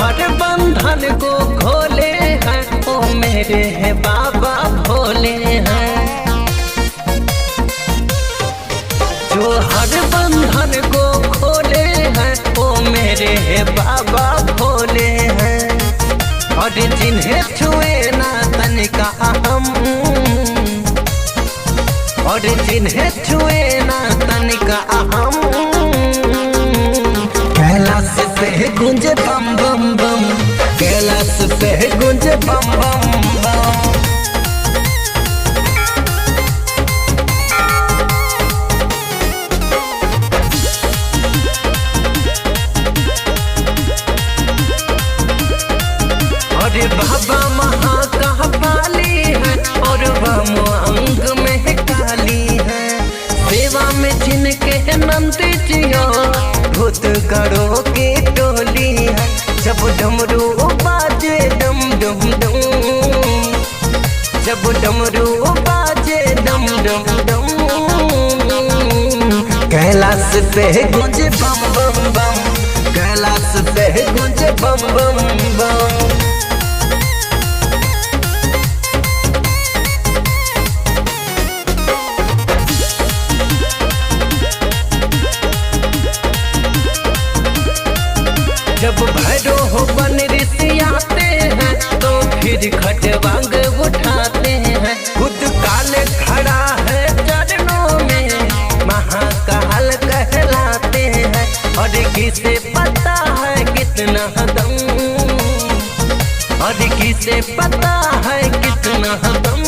हर बंधन को खोले हैं ओ मेरे है बाबा भोले हैं। जो हर बंधन को खोले हैं ओ मेरे है बाबा भोले हैं। और जिन्हें छुए ना तनिका हम, और जिन्हें छुए ना तनिका हम, कैलाश पे गूंजे बम बम बम, कैलाश पे गूंजे बम बम बम। अरे बाबा महाकाली है और बम अंग में काली है। सेवा में जिनके नंद जियो भूत गणों की टोली है। जब डमरू बाजे डम डम डम, जब डमरू बाजे डम डम डम, कैलाश पे गूंजे बम बम बम, कैलाश पे गूंजे बम बम बम। जब भैरो हो बन ऋषि आते हैं तो फिर खटवांग उठाते हैं। खुद काले खड़ा है चरणों में महाकाल कहलाते हैं। और किसे पता है कितना दम, और किसे पता है कितना दम,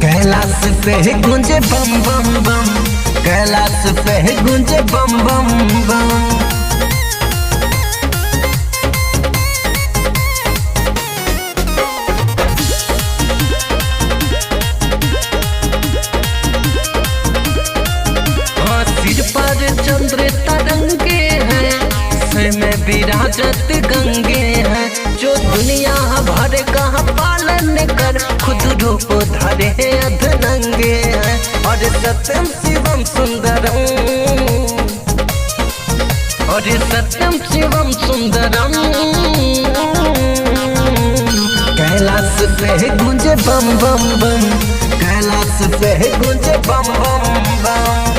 कैलाश पे गूंजे बम बम बम, कैलाश पे गूंजे बम बम बम। सिर पर चंद्र तरंगे हैं, सर में विराजत गंगे हैं। जो दुनिया भर का पालन कर खुद रूप धरे अधनंगे हैं। और सत्यम शिवम सुंदरम, और सत्यम शिवम सुंदरम, कैलाश पे गूंजे बम बम बम, कैलाश पे गूंजे बम बम बम।